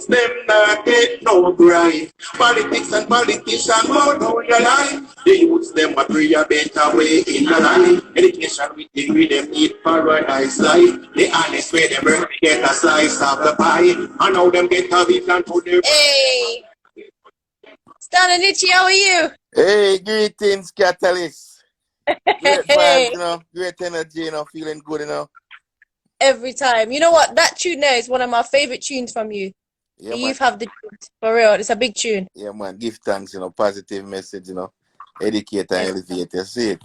them not get no grind. Politics and politicians more down the line. The youths them a pray a better way in the line. Education with degree them need paradise life. The honest way them work get a slice of the pie. And now them get a bit and put their... Hey, Stanna Nittchie, how are you? Hey, greetings, Kat-a-lyst. Great Hey, vibes, you know. Great energy, you know. Feeling good, you know. every time. You know what? That tune there is one of my favorite tunes from you. Yeah, You man. have the tunes, for real. It's a big tune. Yeah, man. Give thanks, you know. Positive message, you know. Educate and elevate. You see it?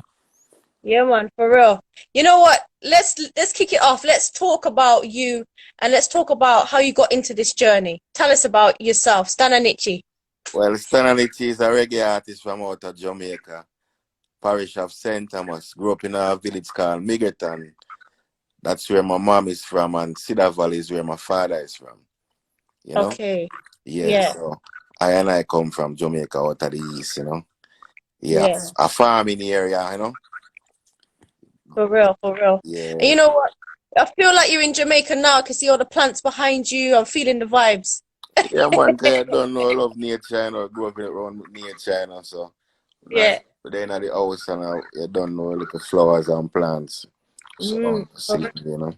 Yeah, man, for real. You know what? Let's kick it off. Let's talk about you and let's talk about how you got into this journey. Tell us about yourself, Stanna Nittchie. Well, Stanna Nittchie is a reggae artist from out of Jamaica, parish of St. Thomas. Grew up in a village called Migerton. That's where my mom is from, and Cedar Valley is where my father is from. You know? Okay. Yeah, Yeah. so I come from Jamaica out of the east, you know. Yeah, Yeah. a farming area, you know. For real, for real. Yeah. And you know what? I feel like you're in Jamaica now. I can see all the plants behind you. I'm feeling the vibes. Yeah, man, 'cause I don't know, I love nature, you know, grew up around nature, you know, so. Yeah. Like, but then at the house, and you don't know, like, flowers and plants. So, see, you know.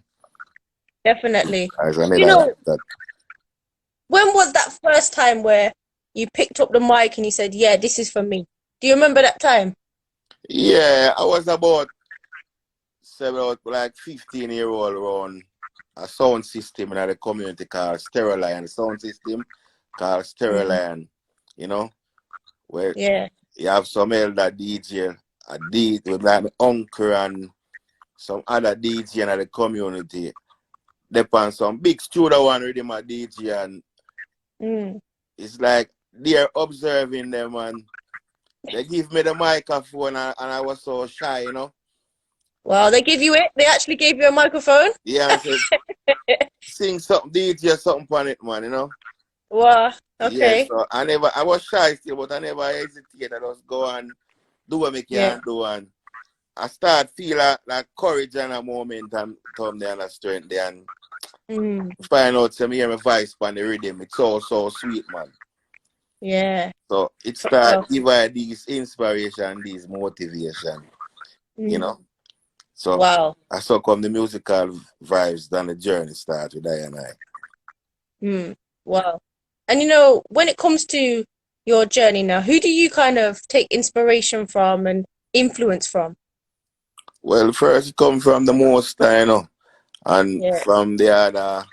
Definitely. As I You never know, like that. when was that first time where you picked up the mic and you said, yeah, this is for me? Do you remember that time? Yeah, I was about 15-year-old around a sound system in the community called Sterilion. Sound system called Sterilion, you know, where Yeah. you have some elder DJ, a DJ with like my uncle and some other DJ in the community. They on some big studio one with them a DJ, and it's like they're observing them, and they give me the microphone, and I was so shy, you know. Well, they give you it. They actually gave you a microphone. Yeah, I said, sing something, DJ something on it, man, you know. Wow. Yeah, Okay. so I was shy still, but I never hesitated. I just go and do what I can do, and I start feel like courage and a moment and come there and a strength there, and find out some hear my voice on the rhythm. It's so sweet, man. Yeah. So it start divide these inspiration, these motivation, you know. So wow. I saw come the musical vibes, then the journey start with I and I. Wow. And you know, when it comes to your journey now, who do you kind of take inspiration from and influence from? Well, first it come from the most, you know, and from the other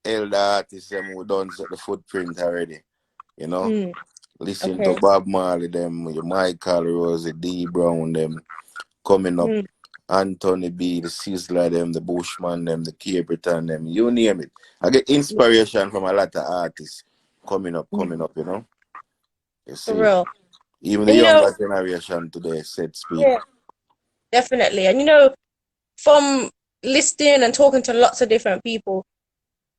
elder artists who done set the footprint already, you know. Listen to Bob Marley, them, Michael Rose, D Brown, them coming up. Anthony B, the Sizzler, them, the Bushman, them, the Caperton, them, you name it. I get inspiration from a lot of artists coming up, you know. You see, for real. Even the younger generation today said speed. Yeah, definitely. And you know, from listening and talking to lots of different people,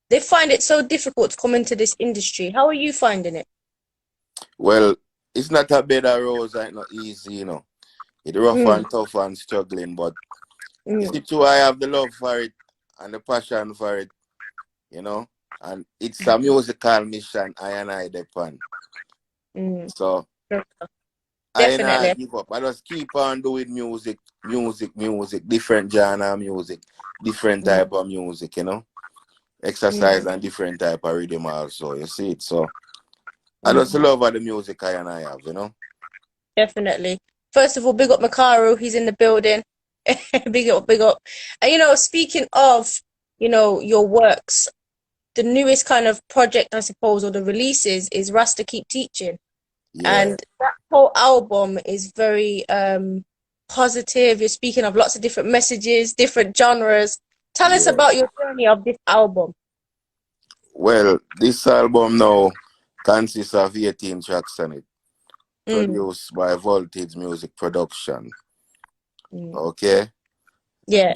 they find it so difficult to come into this industry. How are you finding it? Well, it's not a bed of roses, it's not easy, you know. It's rough and tough and struggling, but it's true, I have the love for it and the passion for it, you know. And it's a musical mission I depend. So I give up. I just keep on doing music, different genre of music, different type of music, you know. Exercise and different type of rhythm also, you see it. So I just love the music I have, you know. Definitely. First of all, big up Makaru, he's in the building. Big up, big up. And you know, speaking of, you know, your works, the newest kind of project, I suppose, or the releases is Raste Keep Teaching. Yeah. And that whole album is very positive. You're speaking of lots of different messages, different genres. Tell us about your journey of this album. Well, this album now consists of 18 tracks on it, produced by Voltage Music Production. Okay? Yeah.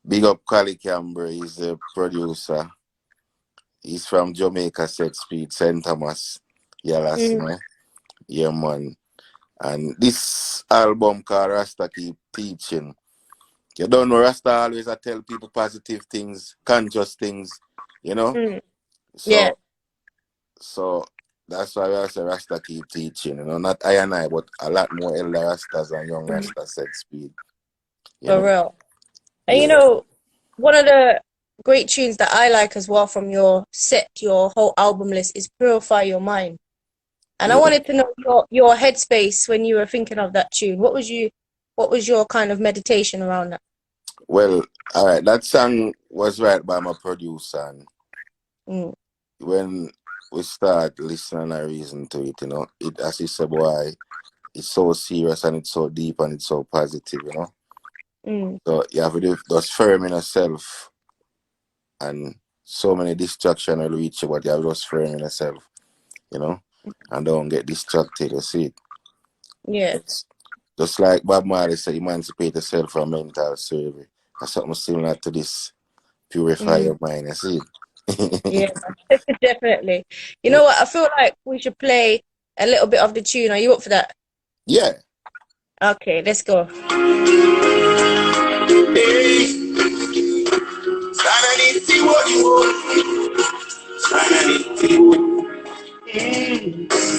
Big up Cali Camber, he's the producer. He's from Jamaica, Set Speed, St. Thomas. Yeah, man. And this album called Raste Keep Teaching. You don't know, Rasta always I tell people positive things, conscious things, you know? So that's why I say Rasta keep teaching, not I and I, but a lot more elder Rastas and young Rastas said speed. For real. And one of the great tunes that I like as well from your set, your whole album list, is Purify Your Mind. And I wanted to know your headspace when you were thinking of that tune. What was your kind of meditation around that? Well, all right, that song was right by my producer, and when we start listening and reason to it, it, as he said, boy, it's so serious and it's so deep and it's so positive, So you have to just firm in yourself, and so many distractions will reach you, but you have to just firm in yourself, and don't get distracted, you see it. Yeah. Just like Bob Marley said, emancipate yourself from mental slavery. That's something similar to this. Purify your mind, you see it. Yeah, definitely. You know what? I feel like we should play a little bit of the tune. Are you up for that? Yeah. Okay, let's go. Hey, Stanna Nittchie, what you want? Stanna Nittchie.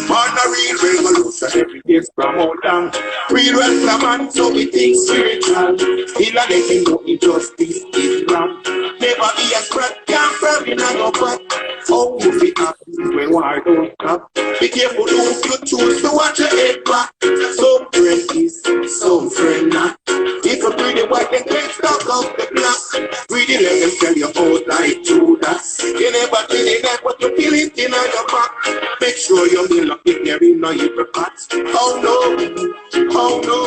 On a real revolution, every day's promote them. Real wrestler man, so we think spiritual. Still a let him know injustice is wrong. Never be a scrap, can't firm in a your butt. Oh, you be happy when war don't stop. Be careful who you choose to watch your head back. Some friend is, some friend not. If you pretty white, then get stuck out the block. Really let them tell you out like Judas. You never tell it that what you feel it in your back. Make sure you meal up if there ain't no hypocrites. Oh no, oh no.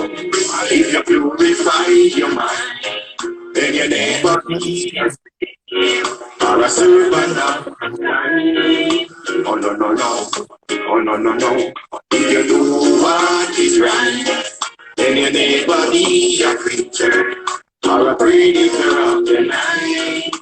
If you purify your mind, then your neighbor is or a servant of mine. Oh no, no, no. Oh no, no, no. If you do what is right, then your neighbor be a creature or a predator of the night.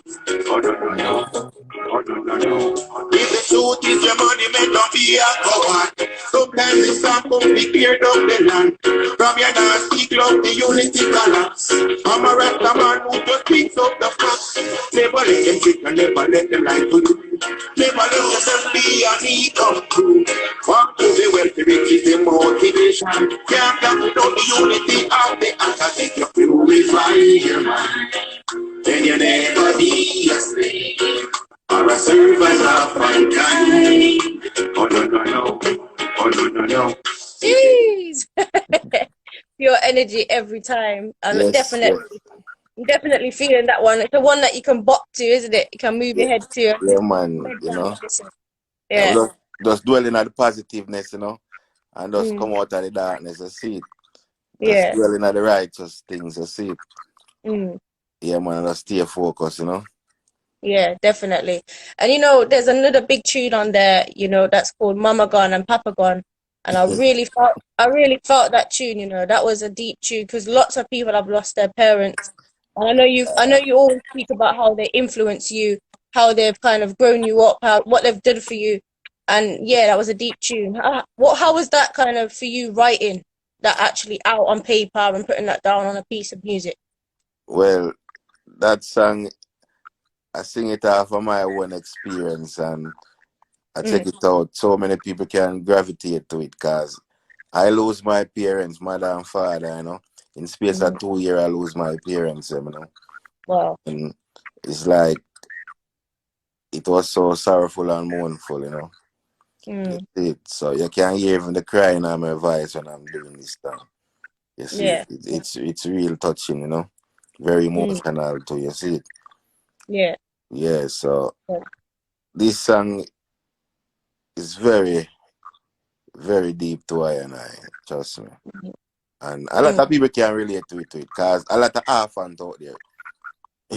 Oh no, no, no. Oh no, no, no. If the truth is your money, may not be a coward. Sometimes it's time to be cleared up the land. From your nasty club, the unity collapse. I'm a Rasta man who just picks up the facts. Never let them trick and never let them lie to you. Never let yourself be a need come true. Want to be wealthy, rich is the motivation. Can't come without the unity of the act. Take you purify your mind. Then you never be a slave or a servant of mankind. Oh no, no, no. Oh no, no, no. Jeez. Pure energy every time. I'm Yes, definitely feeling that one. It's the one that you can bop to, isn't it? You can move your head to. Yeah, man, Yeah. Just dwelling on the positiveness, and just come out of the darkness, you see it. Just dwelling on the righteous things, you see it. Yeah, man, just stay focused, Yeah, definitely. And there's another big tune on there, that's called Mama Gone and Papa Gone. And I really felt that tune, that was a deep tune because lots of people have lost their parents. And I know you always speak about how they influence you, how they've kind of grown you up, what they've done for you. And yeah, that was a deep tune. How was that kind of for you writing that actually out on paper and putting that down on a piece of music? Well, that song, I sing it off of my own experience, and I take it out. So many people can gravitate to it because I lose my parents, mother and father, In space of 2 years, I lose my parents, Wow. And it's like, it was so sorrowful and mournful, So you can hear even the crying on my voice when I'm doing this stuff. You see, it's real touching, Very emotional too, you see it. Yeah. Yeah, so this song is very, very deep to I and I, trust me. And a lot of people can relate to it because a lot of orphans out there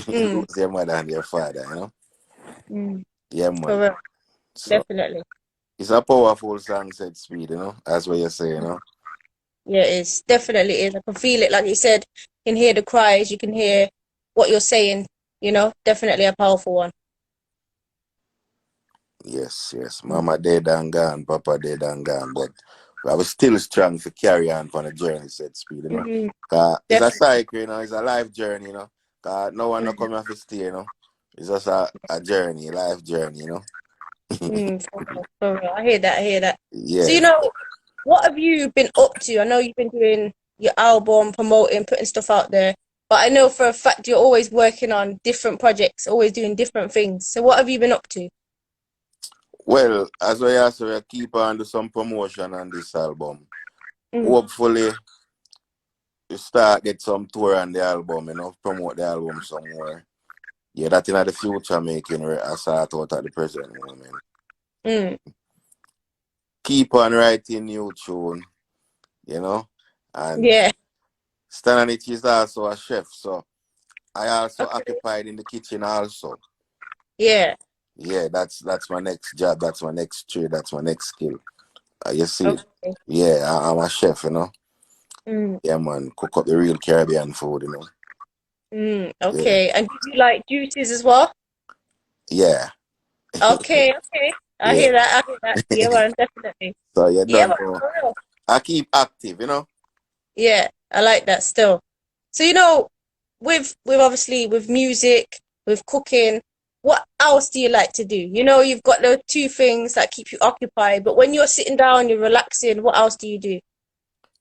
lose their mother and their father, Yeah, man. So, definitely. it's a powerful song, said speed, That's what you're saying, Yeah, it definitely is. I can feel it. Like you said, you can hear the cries, you can hear what you're saying, definitely a powerful one. Yes. Mama dead and gone, Papa dead and gone, but I was still strong to carry on for the journey, said speed, It's a cycle, it's a life journey, Cause no one no come here to stay, It's just a journey, life journey, For real. I hear that. I hear that. So, Yeah. you know, what have you been up to? I know you've been doing your album, promoting, putting stuff out there, but I know for a fact you're always working on different projects, always doing different things. So, what have you been up to? Well, as I asked, we keep on do some promotion on this album. Mm. Hopefully, we start get some tour on the album, promote the album somewhere. Yeah, that in the future making I start out at the present moment. Mm. Keep on writing new tune, and Yeah. Stanna Nittchie is also a chef, so I also occupied in the kitchen also. Yeah. Yeah, that's my next job, that's my next trade, that's my next skill. You see, Okay. yeah, I'm a chef, Mm. Yeah, man, cook up the real Caribbean food, Yeah, Okay. And do you like juices as well? yeah, Okay. Okay. I yeah. hear that. I hear that. Yeah, man, definitely. So you Yeah, don't man, know. for real. I keep active, Yeah, I like that still. So, you know, with obviously with music, with cooking, what else do you like to do? You know, you've got the two things that keep you occupied, but when you're sitting down, you're relaxing, what else do you do?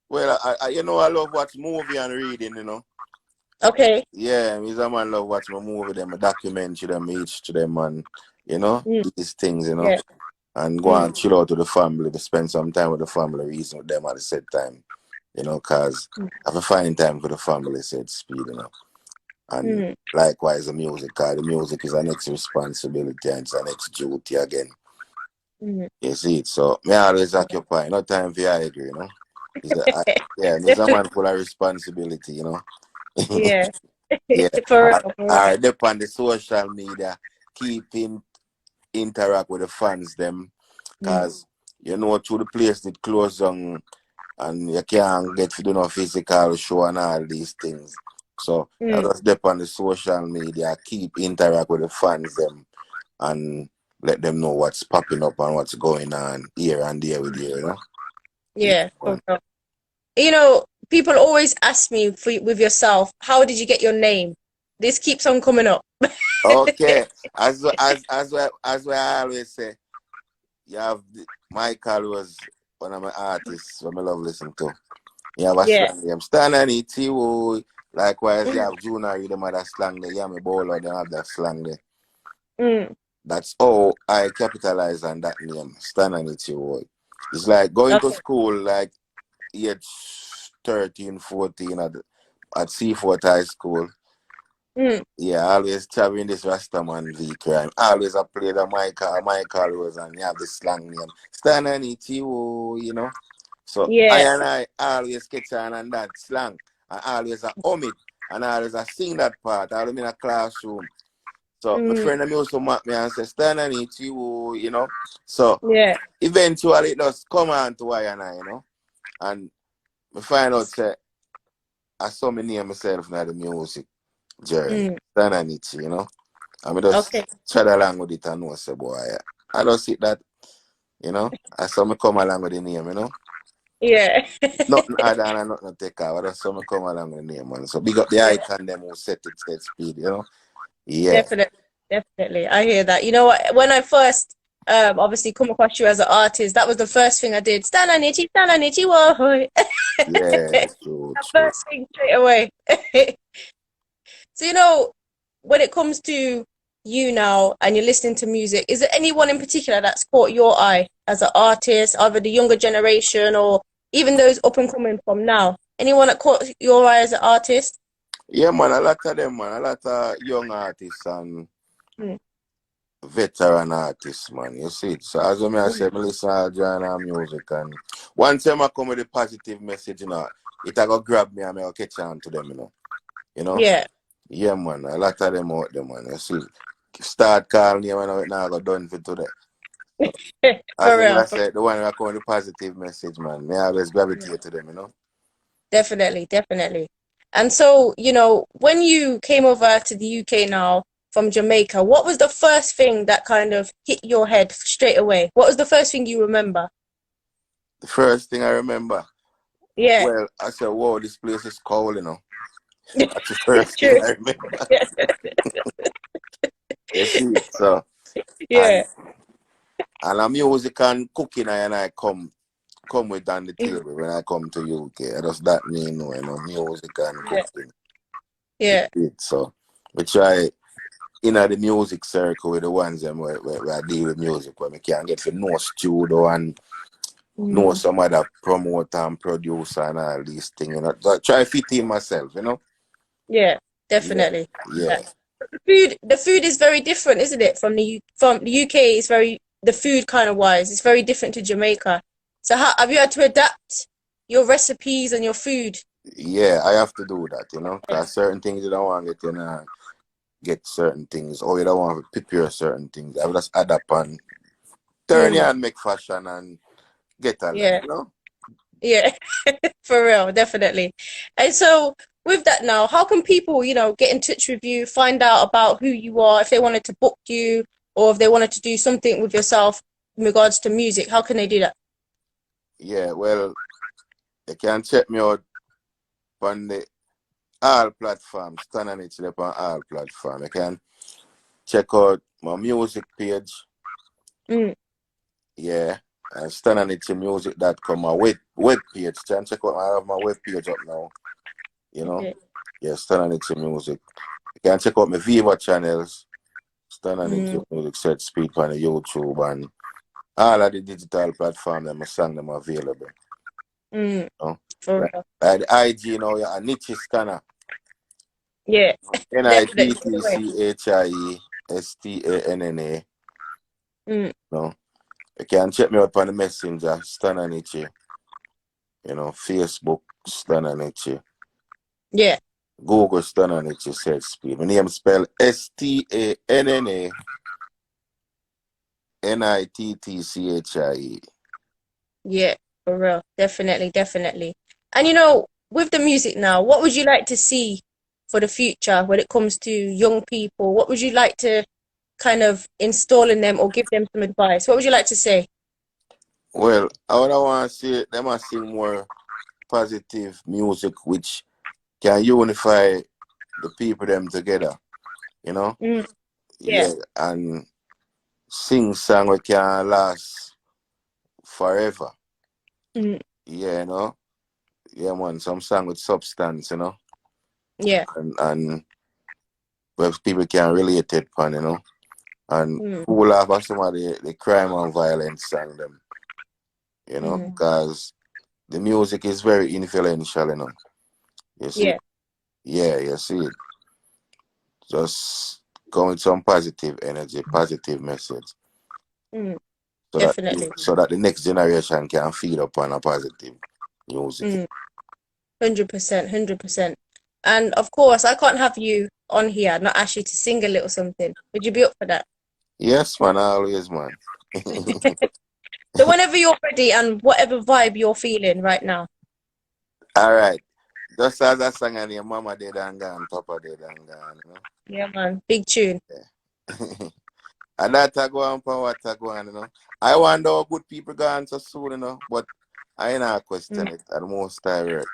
Well, I love watch movie and reading. Okay. Yeah, me a man love watch my movie, them, a documentary, them, each to them, and Mm, these things, yeah. and go Mm, and chill out with the family, to spend some time with the family, reason with them at the same time, cause mm, I have to find time for the family, said speed. And mm, likewise the music, cause the music is our next responsibility and it's our next duty again. mm. You see it, so me always occupy, no time for I agree. It's yeah, me's a Definitely. man full of responsibility. Yeah. Yeah, For real, for real. I depend on the social media, keeping interact with the fans them, Mm, cause through the place it close down and you can't get to do no physical show and all these things. So I mm. just depend on the social media, keep interact with the fans them and let them know what's popping up and what's going on here and there with you. Yeah. Yeah, for real. You know, people always ask me with yourself, how did you get your name? This keeps on coming up. Okay. As I always say, you have Michael was one of my artists who I love listening to. You have a Yeah. slang name. Stanna Nittchie. Likewise, you have Junior, them have that slang there. Yami Bowler, they have that slang there. Mm. That's all I capitalize on that name, Stanna Nittchie. It's like going to Okay. school, like age 13, 14 at Seaford High School. Mm. Yeah, I always traveling this Rastaman vehicle. And always I play the Michael was and you have the slang name. Stanna Nittchie. So I Yeah. and I always catch on that slang. I always hum it. And I always sing that part. I'm in a classroom. So my Mm. friend of also mock me and say, Stanna Nittchie. So Yeah. eventually it just come on to I and I. And I find out say I saw me name myself now the music journey. Mm. Stanna Nittchie. I mean, just Okay. chat along with it and know, say, boy, I don't see that, I saw me come along with the name. Yeah. Nothing other and nothing take out. I just saw me come along with the name, man. So big up the Yeah. icon, them who set it, set speed. Yeah. Definitely. Definitely. I hear that. You know what? When I first obviously come across you as an artist, that was the first thing I did. Stanna Nittchie, whoa. Yeah, true, That true. first thing straight away. So, you know, when it comes to you now and you're listening to music, is there anyone in particular that's caught your eye as an artist, either the younger generation or even those up and coming from now? Anyone that caught your eye as an artist? Yeah, man, a lot of them, man. A lot of young artists and Mm, veteran artists, man. You see it. So as I mm. say, I listen to genre music and once time I come with a positive message, it a go grab me and I go catch on to them. You know? Yeah, Yeah, man. A lot of them out there, man. You see, start calling you when I now go done for today. So, as for I real. said, the one who come with the positive message, man. Me always gravitate to them. Definitely, definitely. And so, you know, when you came over to the UK now from Jamaica, what was the first thing that kind of hit your head straight away? What was the first thing you remember? The first thing I remember, Yeah, well, I said, whoa, this place is cold. That's the first thing true. I remember. You see, so, and Yeah. And music and cooking I come with on the table when I come to UK. Does that mean music and cooking? Yeah. So we try in the music circle with the ones where I deal with music, where we can get to know studio and know some other promoter and producer and all these things. So I try fit in myself, Yeah, definitely. Yeah. The food is very different, isn't it? From the UK is the food kind of wise, it's very different to Jamaica. So how have you had to adapt your recipes and your food? Yeah, I have to do that, because certain things you don't want to get certain things, or you don't want to prepare certain things. I will just adapt and turn it and make fashion and get along, Yeah, for real, definitely. And so with that now, how can people, get in touch with you, find out about who you are, if they wanted to book you or if they wanted to do something with yourself in regards to music, how can they do that? Yeah, well, you can check me out on the all platforms, Stanna Nittchie on all platforms. You can check out my music page. Yeah, and StannaNittchieMusic.com, my web page. Can check out, I have my web page up now. Yeah, Stanna Nittchie Music. You can check out my Viva channels, Stanna Nittchie Music, set speed on the YouTube and all of the digital platforms that my song them available. For real. The IG now, yeah, Nittchie Stanna. Yeah. NittchieStanna. You can check me out on the Messenger, Stanna Nittchie. Facebook, Stanna Nittchie. Yeah. Google Stanna Nittchie set speed. My name spelled STANNA NITTCHIE. Yeah, for real. Definitely. And with the music now, what would you like to see for the future when it comes to young people? What would you like to kind of install in them or give them some advice? What would you like to say? Well, I would want to see them sing more positive music which can unify the people them together, Yeah. And sing song we can last forever. Yeah, yeah, man, some song with substance, Yeah. And where people can relate it upon, and cool off of some of the crime and violence song them, because the music is very influential, you see. Yeah, you see it. Just go with some positive energy, positive message. Definitely. So that the next generation can feed upon a positive music. 100%. And of course, I can't have you on here not ask you to sing a little something. Would you be up for that? Yes, man, always, man. So whenever you're ready and whatever vibe you're feeling right now. All right. Just as I sang and your mama dead and gone, papa dead and gone, Yeah, man. Big tune. Yeah. And that I go on for what I go on, I wonder how good people gone so soon, but I ain't not question it at the most I read.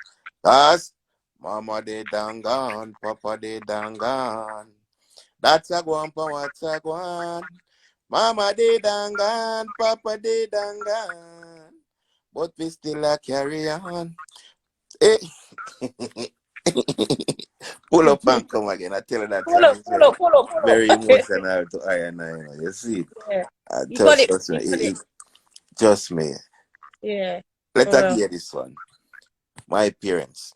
Cause mama dead and gone, papa dead and gone. That's a go on for what I go on. Mama dead and gone, papa dead and gone. But we still a carry on. Hey. Pull up and come again. I tell you that song is very emotional to I and I. You see? Yeah. You got Just, it. trust me. Just me. Yeah. Let us hear this one. My parents.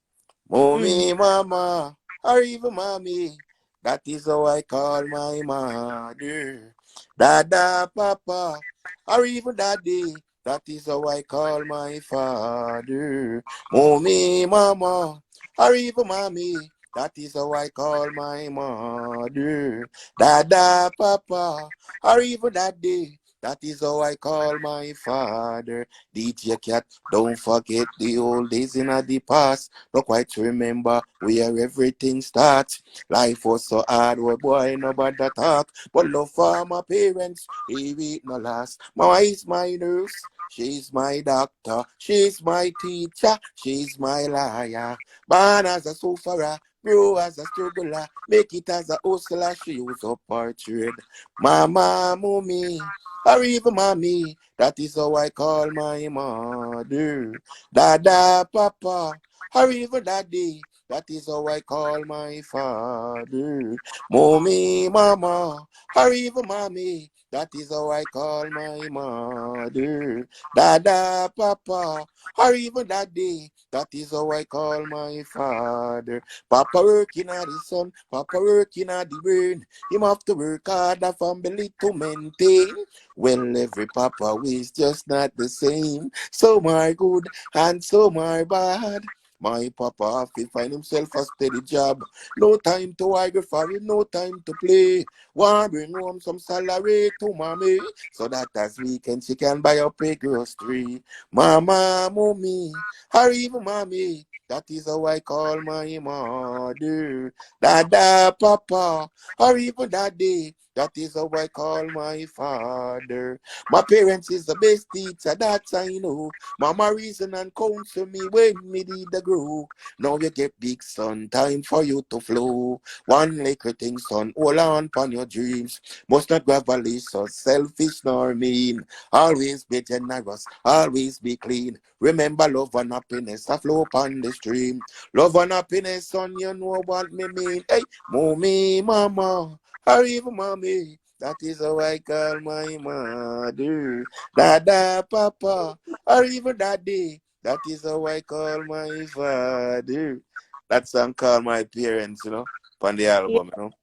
Mommy, mama, or even mommy. That is how I call my mother. Dada, papa, or even daddy. That is how I call my father. Mommy, mama, or even mommy. That is how I call my mother. Dada, papa, or even daddy. That is how I call my father. djKat, don't forget the old days in the past. Don't quite remember where everything starts. Life was so hard, oh boy, nobody talk. But love for my parents, he it no last. Mama is my nurse, she's my doctor, she's my teacher, she's my liar. Born as a sufferer, Grow as a struggler, make it as a hustler, she use up her trade. Mama, mommy, or even mommy, that is how I call my mother. Dada, papa, or even daddy, that is how I call my father. Mommy, mama, or even mommy, that is how I call my mother. Dada, papa, or even daddy, that is how I call my father. Papa working at the sun, Papa working at the brain. Him have to work hard a family to maintain. Well, every Papa is just not the same. Some are good and some are bad. My Papa have to find himself a steady job. No time to argue for him, no time to play. Want bring home some salary to mommy, so that as weekend she can buy up a grocery. Mama, mommy, or even mommy, that is how I call my mother. Dada, papa, or even daddy, that is how I call my father. My parents is the best teacher that I know. Mama reason and counsel me when me did the grow. Now you get big son, time for you to flow. One little thing, son, hold on upon your dreams. Must not grab a list or selfish nor mean. Always be generous, always be clean. Remember love and happiness, a flow upon the stream. Love and happiness, son, you know what me mean. Hey, mommy, mama, or even mommy. That is how I call my mother. Dada, papa, or even daddy. That is how I call my father. That song called my parents, you know, on the album, you know.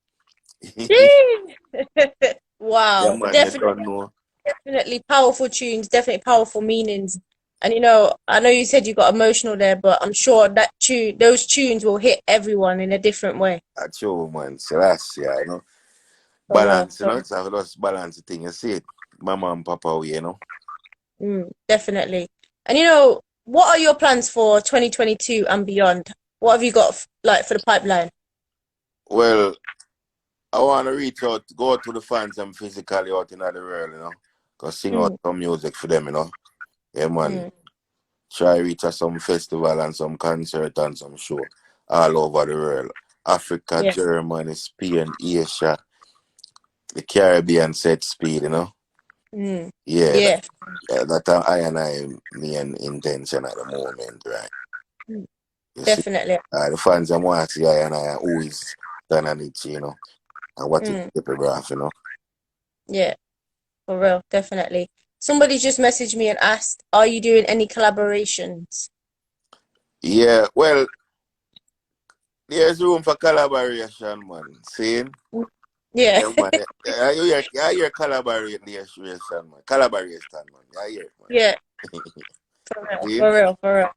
Yeah, Wow, man, you definitely, don't know. definitely powerful tunes, definitely powerful meanings. And I know you said you got emotional there, but I'm sure those tunes will hit everyone in a different way. That's your man. So that's, yeah, you know. For real, Balance, you know, it's a just balance thing. You see it, mama and papa, you know. definitely. And what are your plans for 2022 and beyond? What have you got like for the pipeline? Well, I want to reach out, go out to the fans and physically out in the world, you know. Because sing out Mm, some music for them, you know. Yeah, man. mm, Try reach at some festival and some concert and some show all over the world. Africa, yeah, Germany, Spain, Asia, the Caribbean set speed, you know. mm, Yeah, yeah, that I me an intention at the moment, right? mm, You see, definitely. the fans I want to see I and I who is Stanna Nittchie, you know, and what it Mm, epigraph, you know. yeah, for real, definitely. Somebody just messaged me and asked, "Are you doing any collaborations?" Yeah, well, there's room for collaboration, man. See? Mm, yeah, Yeah, man. I hear collaboration, man. Collaboration, man. I hear it, yeah, man. for real, See? for real, for real.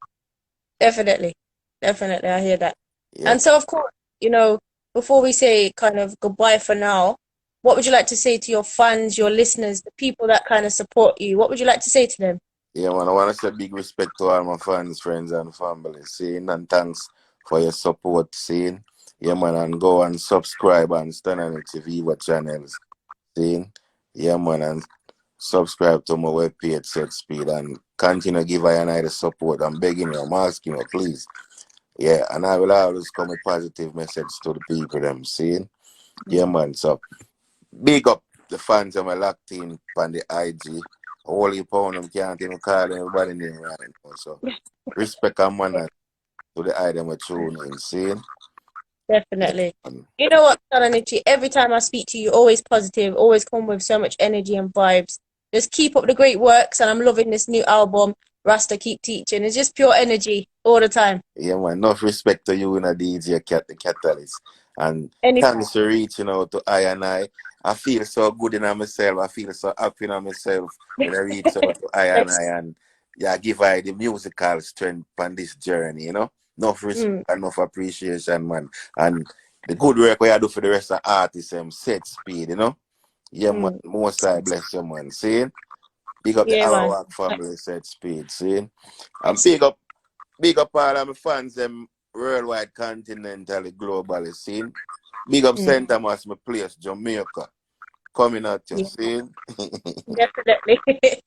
Definitely, definitely. I hear that. Yeah. And so, of course, before we say kind of goodbye for now, what would you like to say to your fans, your listeners, the people that kind of support you? What would you like to say to them? Yeah, man. I want to say big respect to all my fans, friends, and family. Seeing and thanks for your support. Seeing, yeah, man, and go and subscribe and stand on it Viva channels. Seeing, yeah, man, and subscribe to my webpage, Set Speed, and continue give I and I the support. I'm begging you, I'm asking you, please. Yeah, and I will always come with positive message to the people. Them seeing, yeah, man. So big up the fans of my locked in on the IG. Holy pound them can't even call everybody name right now. So respect and manner to the item we tune in, seeing? Yeah, Definitely. man. You know what, Stanna Nittchie, every time I speak to you, always positive, always come with so much energy and vibes. Just keep up the great works, and I'm loving this new album, Raste Keep Teaching. It's just pure energy all the time. Yeah, man. Enough respect to you and a djKat, the Kat-a-lyst. And Anytime. thanks for reaching out to I and I. I feel so good in myself. I feel so happy in myself when I reach out to I and I and yeah, give I the musical strength on this journey, you know. Enough respect, Mm, enough appreciation, man. And the good work we do for the rest of artists, Set Speed, you know. Yeah, man. mm. Most I bless you, man. See? Big up the Yeah, man. Arawak family, Set Speed, see? And big up all of my fans, them worldwide, continentally, globally, seen. Big up Mm, St. Thomas, my place, Jamaica. Coming at you, yeah, seen? definitely.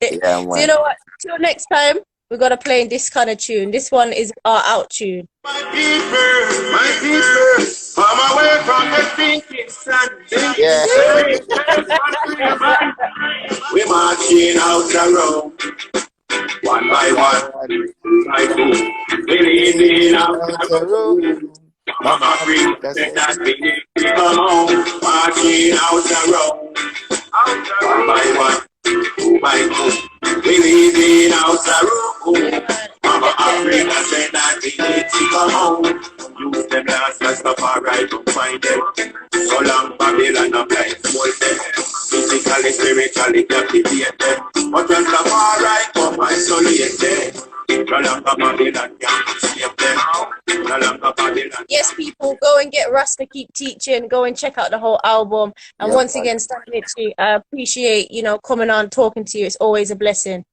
Yeah, So you man. know what? Till next time, we got to play this kind of tune. This one is our out tune. My people, I'm away from the thinking sun. Yeah. We're marching out the road, one by one, two by two. We're leaning out the road. Mama Africa said that we need to come home, marching out the road, one by one, two by two. We're leaning out the road. Mama Africa said that we need to come home. Use them last Rastafari to find them. So long Babylon of life hold them. Physically, spiritually captivate them. But Rastafari come isolate them. No longer Babylon can save them. No longer Babylon. Yes, people, go and get Raste Keep Teaching. Go and check out the whole album. And Yeah, once man. again, Stanna Nittchie, I appreciate, you know, coming on, talking to you. It's always a blessing.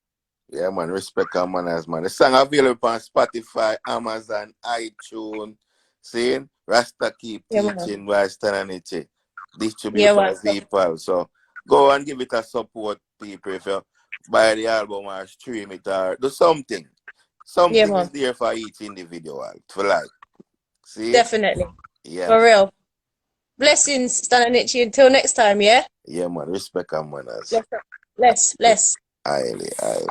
Yeah, man. Respect our manners, man. The song available on Spotify, Amazon, iTunes. See? Rasta Keep Yeah, man. Teaching by Stanna Nittchie. Distribute Yeah, for man. people. So go and give it a support, people. If you buy the album or stream it or do something. Something Yeah, is man. there for each individual to like. See? Definitely. Yeah. For real. Blessings, Stanna Nittchie. Until next time, yeah? Yeah, man. Respect our manners. Bless. Highly, highly.